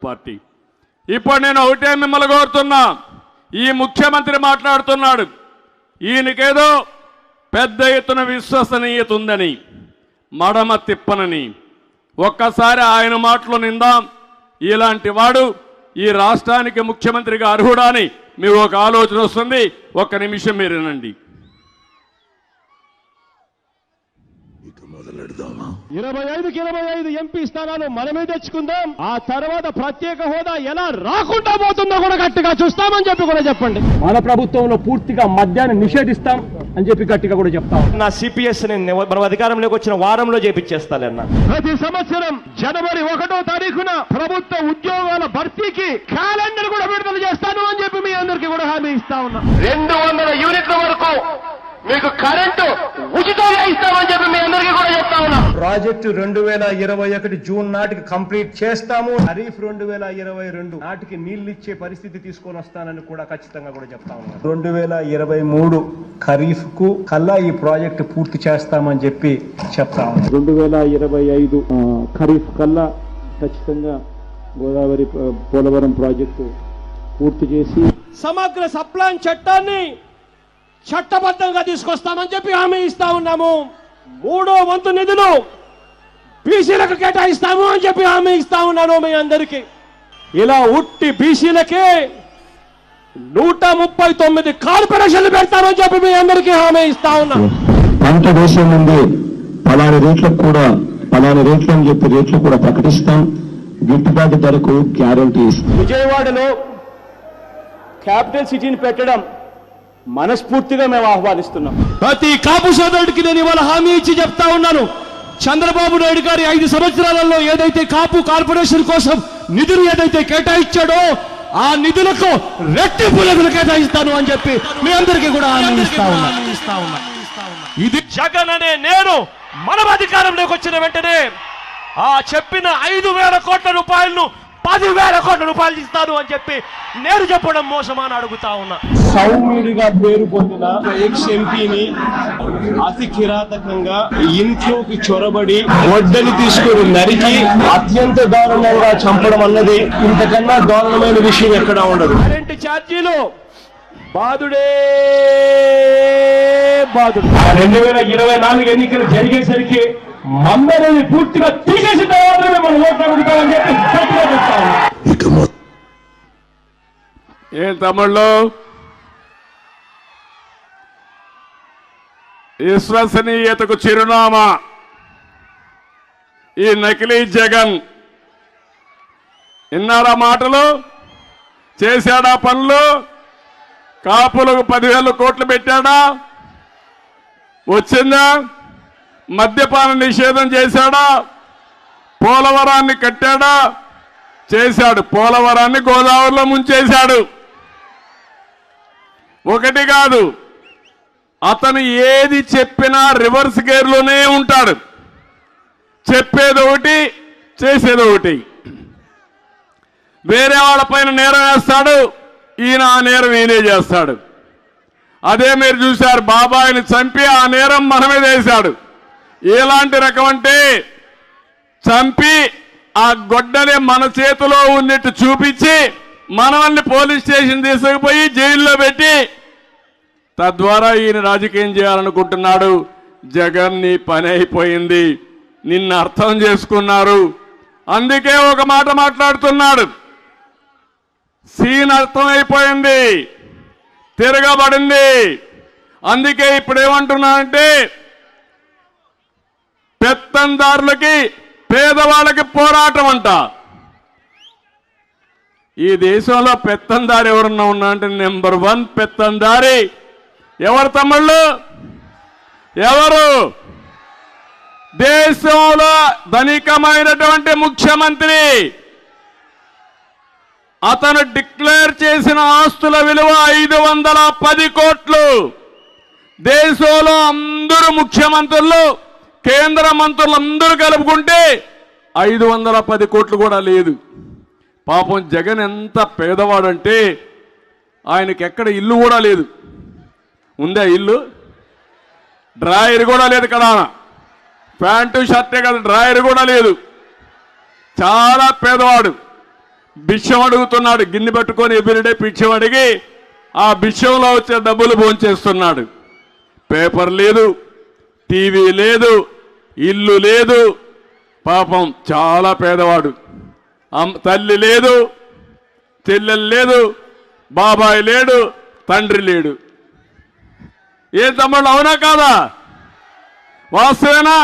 Party. ఇప్పుడు నేను ఒకటే మిమ్మల్ని కోరుతున్నా, ఈ ముఖ్యమంత్రి మాట్లాడుతున్నాడు, ఈయనకేదో పెద్ద ఎత్తున విశ్వసనీయత ఉందని, మడమ తిప్పనని. ఒక్కసారి ఆయన మాటలు నిందాం. ఇలాంటి వాడు ఈ రాష్ట్రానికి ముఖ్యమంత్రిగా అర్హుడా అని మీకు ఒక ఆలోచన వస్తుంది. ఒక్క నిమిషం మీరు వినండి. 25కి 25 ఎంపీ స్థానాలు మనమే తెచ్చుకుందాం. ఆ తర్వాత ప్రత్యేక హోదా ఎలా రాకుండా పోతుందో కూడా గట్టిగా చూస్తామని చెప్పి కూడా చెప్పండి. మన ప్రభుత్వంలో పూర్తిగా మద్యాన్ని నిషేధిస్తాం అని చెప్పి గట్టిగా కూడా చెప్తాం. నా సిపిఎస్ మనం అధికారంలోకి వచ్చిన వారంలో చేపించేస్తానన్నా. ప్రతి సంవత్సరం జనవరి 1వ తారీఖున ప్రభుత్వ ఉద్యోగాల భర్తీకి క్యాలెండర్ కూడా విడుదల చేస్తాను అని చెప్పి మీ అందరికీ కూడా హామీ ఇస్తా ఉన్నా. 200 యూనిట్ల వరకు మీకు కరెంటు ఉచితంగా ఇస్తామని చెప్పి మీ అందరికీ కూడా చెప్తా ఉన్నా. ప్రాజెక్టు 2021 జూన్ నాటికి కంప్లీట్ చేస్తాము. ఖరీఫ్ 2022 నాటికి నీళ్లు ఇచ్చే పరిస్థితి తీసుకొని వస్తానని కూడా ఖచ్చితంగా కూడా చెప్తా ఉన్నాను. 2023 ఖరీఫ్ కు కల్లా ఈ ప్రాజెక్టు పూర్తి చేస్తామని చెప్పి చెప్తా ఉన్నాను. 2025 ఖరీఫ్ కల్లా ఖచ్చితంగా గోదావరి పోలవరం ప్రాజెక్టు పూర్తి చేసి సమగ్ర సప్లాన్ చట్టాన్ని చట్టబద్ధంగా తీసుకొస్తామని చెప్పి హామీ ఇస్తా ఉన్నాము. 3వ వంతు నిధులు బీసీలకు కేటాయిస్తాము అని చెప్పి హామీ ఇస్తా ఉన్నాను మీ అందరికీ. ఇలా ఉట్టి బీసీలకే 139 కార్పొరేషన్లు పెడతామని చెప్పి మీ అందరికీ హామీ ఇస్తా ఉన్నాను. పంట వేసే ముందే పలాని రేట్లకు కూడా పలాని రేట్లు అని చెప్పి రేట్లు కూడా ప్రకటిస్తాం. గిట్టుబాటు ధరకు గ్యారంటీ ఇస్తాం. విజయవాడలో క్యాపిటల్ సిటీని పెట్టడం మనస్ఫూర్తిగా మేము ఆహ్వానిస్తున్నాం. ప్రతి కాపు సోదరుడికి నేను ఇవాళ హామీ ఇచ్చి చెప్తా ఉన్నాను. చంద్రబాబు నాయుడు గారి 5 సంవత్సరాలలో ఏదైతే కాపు కార్పొరేషన్ కోసం నిధులు ఏదైతే కేటాయించాడో ఆ నిధులకు రెట్టింపు నిధులు కేటాయిస్తాను అని చెప్పి మీ అందరికీ కూడా హామీ ఇస్తా ఉన్నా. ఇది జగన్ అనే నేను మనం అధికారంలోకి వచ్చిన వెంటనే ఆ చెప్పిన 5,000 కోట్ల రూపాయలను 10,000 కోట్ల రూపాయలు ఇస్తాను అని చెప్పి నేను చెప్పడం మోసమని అడుగుతా ఉన్నా. సౌమ్యుడిగా పేరు పొందిన ఎక్స్ ఎంపీని అతి కిరాతకంగా ఇంట్లోకి చొరబడి వడ్డని తీసుకుని నరికి అత్యంత దారుణంగా చంపడం అన్నది ఇంతకన్నా దారుణమైన విషయం ఎక్కడా ఉండదు. కరెంటు ఛార్జీలు బాధుడే బాధుడు. 2024 ఎన్నికలు జరిగేసరికి మందరిని పూర్తిగా తీసేసిన తర్వాత మనం ఓట్లు అడుగుతామని చెప్పి గట్టిగా చెప్తాము. ఏం తమ్ముళ్ళు, విశ్వసనీయతకు చిరునామా ఈ నకిలీ జగన్. విన్నారా మాటలు? చేశాడా పనులు? కాపులకు 10,000 కోట్లు పెట్టాడా? వచ్చిందా? మద్యపాన నిషేధం చేశాడా? పోలవరాన్ని కట్టాడా? చేశాడు. పోలవరాన్ని గోదావరిలో ముంచేశాడు. ఒకటి కాదు, అతను ఏది చెప్పినా రివర్స్ గేర్లోనే ఉంటాడు. చెప్పేది ఒకటి, చేసేది ఒకటి. వేరే వాళ్ళపైన నేరం వేస్తాడు, ఈయన ఆ నేరం ఈయనే చేస్తాడు. అదే మీరు చూశారు, బాబాయిని చంపి ఆ నేరం మన మీద వేశాడు. ఎలాంటి రకం అంటే చంపి ఆ గొడ్డని మన చేతిలో ఉన్నట్టు చూపించి మనల్ని పోలీస్ స్టేషన్ తీసుకుపోయి జైల్లో పెట్టి తద్వారా ఈయన రాజకీయం చేయాలనుకుంటున్నాడు. జగన్ నీ పని అయిపోయింది, నిన్ను అర్థం చేసుకున్నారు. అందుకే ఒక మాట మాట్లాడుతున్నాడు. సీన్ అర్థమైపోయింది, తిరగబడింది. అందుకే ఇప్పుడు ఏమంటున్నానంటే పెత్తందారులకి పేదవాళ్ళకి పోరాటం అంట. ఈ దేశంలో పెత్తందారి ఎవరన్నా ఉన్నా అంటే నెంబర్ 1 పెత్తందారి ఎవరు తమ్ముళ్ళు? ఎవరు? దేశంలో ధనికమైనటువంటి ముఖ్యమంత్రి. అతను డిక్లేర్ చేసిన ఆస్తుల విలువ 510 కోట్లు. దేశంలో అందరూ ముఖ్యమంత్రులు, కేంద్ర మంత్రులు అందరూ కలుపుకుంటే 510 కోట్లు కూడా లేదు. పాపం జగన్ ఎంత పేదవాడంటే ఆయనకి ఎక్కడ ఇల్లు కూడా లేదు. ఉందా ఇల్లు? డ్రాయర్ కూడా లేదు కదా, ప్యాంటు షర్టే కదా, డ్రాయర్ కూడా లేదు. చాలా పేదవాడు. భిక్షం అడుగుతున్నాడు. గిన్నె పట్టుకొని ఎవ్రీడే భిక్షం అడిగి ఆ భిక్షంలో వచ్చే డబ్బులు భోంచేస్తున్నాడు. పేపర్ లేదు, టీవీ లేదు, ఇల్లు లేదు. పాపం చాలా పేదవాడు. తల్లి లేదు, చెల్లెలు లేదు, బాబాయ్ లేడు, తండ్రి లేడు. ఏం తమ్ముళ్ళు, అవునా కాదా? వాస్తవేనా?